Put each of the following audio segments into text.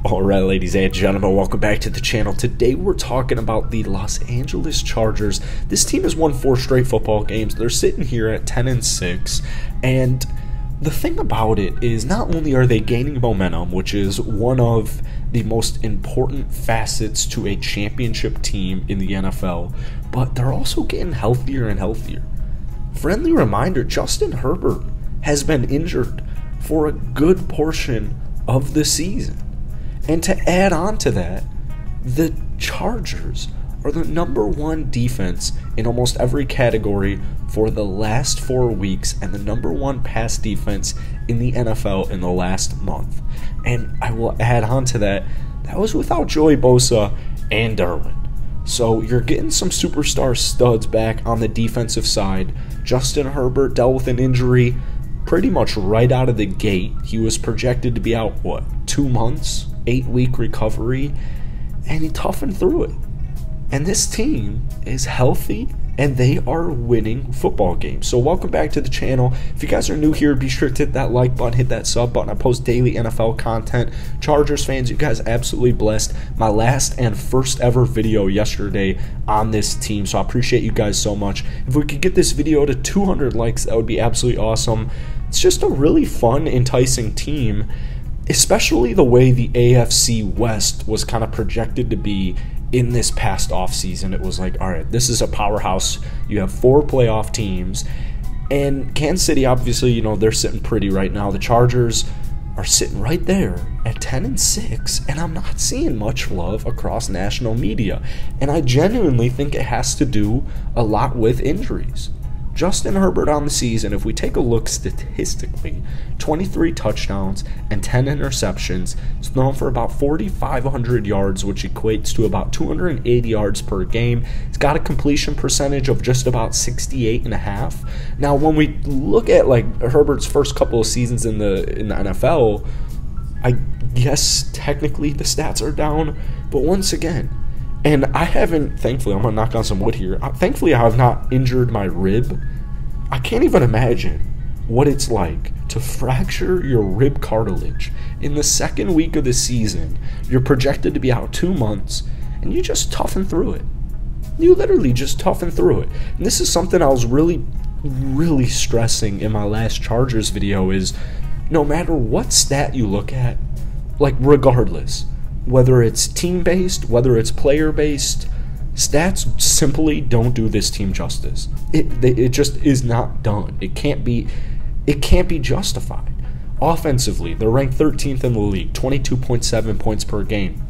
Alright, ladies and gentlemen, welcome back to the channel. Today we're talking about the Los Angeles Chargers. This team has won 4 straight football games. They're sitting here at 10-6, and the thing about it is not only are they gaining momentum, which is one of the most important facets to a championship team in the NFL, but they're also getting healthier and healthier. Friendly reminder, Justin Herbert has been injured for a good portion of the season. And to add on to that, the Chargers are the #1 defense in almost every category for the last 4 weeks and the #1 pass defense in the NFL in the last month. And I will add on to that, that was without Joey Bosa and Darwin. So you're getting some superstar studs back on the defensive side. Justin Herbert dealt with an injury pretty much right out of the gate. He was projected to be out, 2 months? 8-week recovery, and he toughened through it. And this team is healthy, and they are winning football games. So welcome back to the channel. If you guys are new here, be sure to hit that like button, hit that sub button. I post daily NFL content. Chargers fans, you guys absolutely blessed. My last and first ever video yesterday on this team, so I appreciate you guys so much. If we could get this video to 200 likes, that would be absolutely awesome. It's just a really fun, enticing team, especially the way the AFC West was kind of projected to be in this past offseason. It was like, all right, this is a powerhouse. You have 4 playoff teams. And Kansas City, obviously, they're sitting pretty right now. The Chargers are sitting right there at 10-6, and I'm not seeing much love across national media. And I genuinely think it has to do a lot with injuries. Justin Herbert on the season, if we take a look statistically, 23 touchdowns and 10 interceptions. He's thrown for about 4,500 yards, which equates to about 280 yards per game. He's got a completion percentage of just about 68.5%. Now, when we look at Herbert's first couple of seasons in the NFL, I guess technically the stats are down, but once again, and I haven't, thankfully, I'm going to knock on some wood here. Thankfully, I have not injured my rib. I can't even imagine what it's like to fracture your rib cartilage in the second week of the season. You're projected to be out 2 months, and you just toughen through it. You literally just toughen through it. And this is something I was really stressing in my last Chargers video is no matter what stat you look at, regardless, whether it's team-based, whether it's player-based, stats simply don't do this team justice. It just is not done. It can't be justified. Offensively, they're ranked 13th in the league, 22.7 points per game.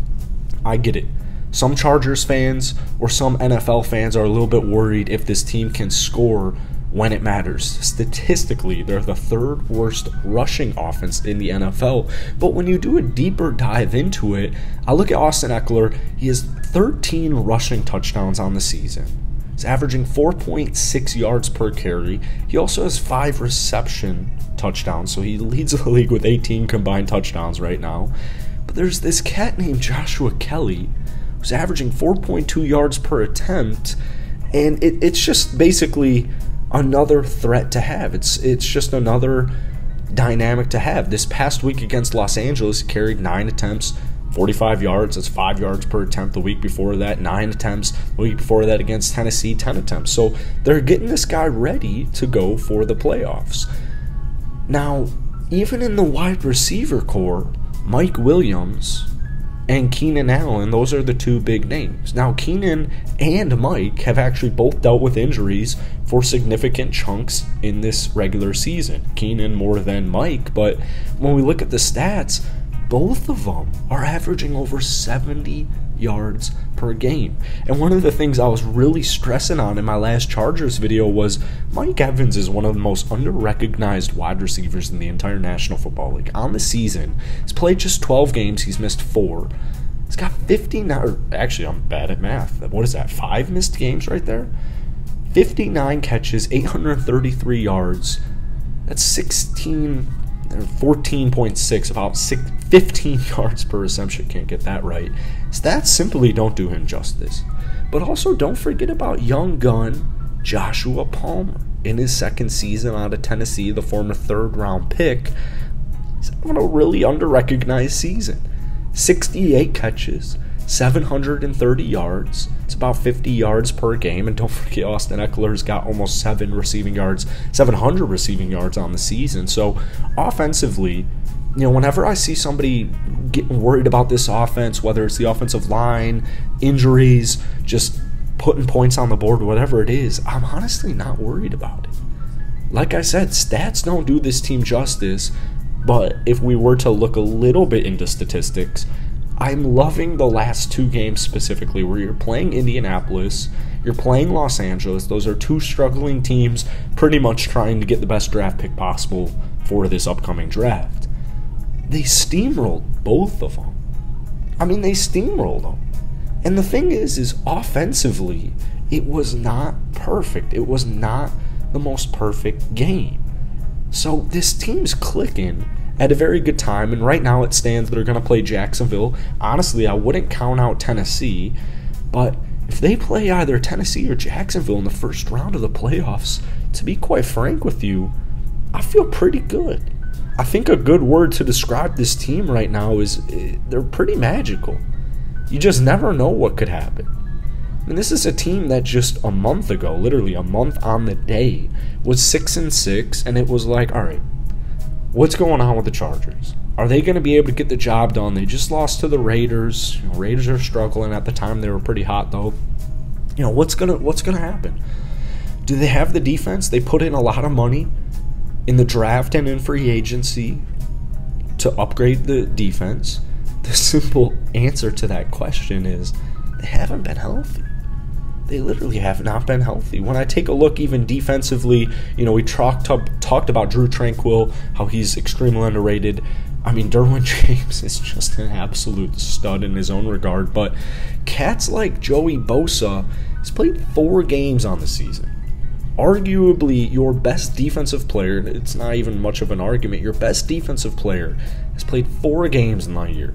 I get it. Some Chargers fans or some NFL fans are a little bit worried if this team can score when it matters. Statistically, they're the 3rd worst rushing offense in the NFL. But when you do a deeper dive into it, I look at Austin Eckler. He has 13 rushing touchdowns on the season. He's averaging 4.6 yards per carry. He also has 5 reception touchdowns, so he leads the league with 18 combined touchdowns right now. But there's this cat named Joshua Kelly who's averaging 4.2 yards per attempt, and it's just basically another threat to have. It's just another dynamic to have. This past week against Los Angeles, he carried 9 attempts, 45 yards. That's 5 yards per attempt. The week before that, 9 attempts. The week before that against Tennessee, 10 attempts. So they're getting this guy ready to go for the playoffs. Now, even in the wide receiver core, Mike Williams and Keenan Allen, those are the 2 big names. Now, Keenan and Mike have actually both dealt with injuries for significant chunks in this regular season. Keenan more than Mike, but when we look at the stats, both of them are averaging over 70 yards per game. And one of the things I was really stressing on in my last Chargers video was Mike Evans is one of the most under-recognized wide receivers in the entire National Football League. On the season, he's played just 12 games. He's missed 4. He's got 59, or actually, I'm bad at math. What is that, 5 missed games right there? 59 catches, 833 yards. That's 14.6, about 15 yards per reception. Can't get that right. Stats simply don't do him justice. But also don't forget about young gun Joshua Palmer. In his 2nd season out of Tennessee, the former 3rd round pick, he's having a really under-recognized season. 68 catches, 730 yards. It's about 50 yards per game. And don't forget, Austin Eckler's got almost 700 receiving yards on the season. So offensively, whenever I see somebody getting worried about this offense, whether it's the offensive line, injuries, just putting points on the board, whatever it is, I'm honestly not worried about it. Like I said, stats don't do this team justice, but if we were to look a little bit into statistics, I'm loving the last 2 games specifically, where you're playing Indianapolis, you're playing Los Angeles. Those are 2 struggling teams pretty much trying to get the best draft pick possible for this upcoming draft. They steamrolled both of them. They steamrolled them. And the thing is offensively, it was not perfect. It was not the most perfect game. So this team's clicking at a very good time, and right now it stands they're going to play Jacksonville. Honestly, I wouldn't count out Tennessee, but if they play either Tennessee or Jacksonville in the first round of the playoffs, to be quite frank with you, I feel pretty good. I think a good word to describe this team right now is they're pretty magical. You just never know what could happen. This is a team that just a month ago, literally a month on the day, was 6-6, and it was like, all right, what's going on with the Chargers? Are they going to be able to get the job done? They just lost to the Raiders. Raiders are struggling. At the time, they were pretty hot, though. What's gonna happen? Do they have the defense? They put in a lot of money in the draft and in free agency to upgrade the defense. The simple answer to that question is they haven't been healthy. They literally have not been healthy. When I take a look even defensively, we talked about Drew Tranquill, how he's extremely underrated. Derwin James is just an absolute stud in his own regard. But cats like Joey Bosa has played 4 games on the season. Arguably your best defensive player, it's not even much of an argument, your best defensive player has played 4 games in the year.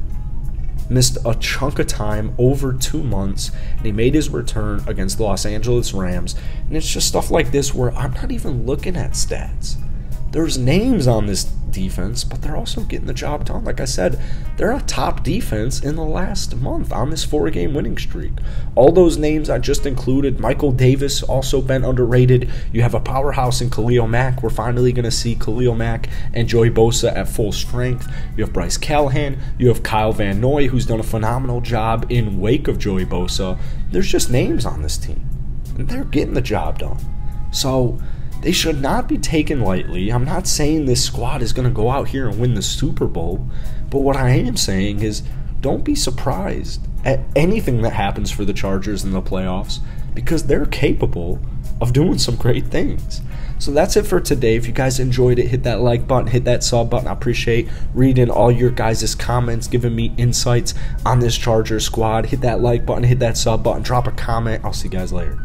Missed a chunk of time, over 2 months, and he made his return against the Los Angeles Rams. And it's just stuff like this where I'm not even looking at stats. There's names on this defense, but they're also getting the job done. Like I said, they're a top defense in the last month on this 4-game winning streak. All those names I just included, Michael Davis also been underrated. You have a powerhouse in Khalil Mack. We're finally going to see Khalil Mack and Joey Bosa at full strength. You have Bryce Callahan. You have Kyle Van Noy, who's done a phenomenal job in wake of Joey Bosa. There's just names on this team, and they're getting the job done. So they should not be taken lightly. I'm not saying this squad is going to go out here and win the Super Bowl, but what I am saying is don't be surprised at anything that happens for the Chargers in the playoffs, because they're capable of doing some great things. So that's it for today. If you guys enjoyed it, hit that like button, hit that sub button. I appreciate reading all your guys' comments, giving me insights on this Chargers squad. Hit that like button, hit that sub button, drop a comment. I'll see you guys later.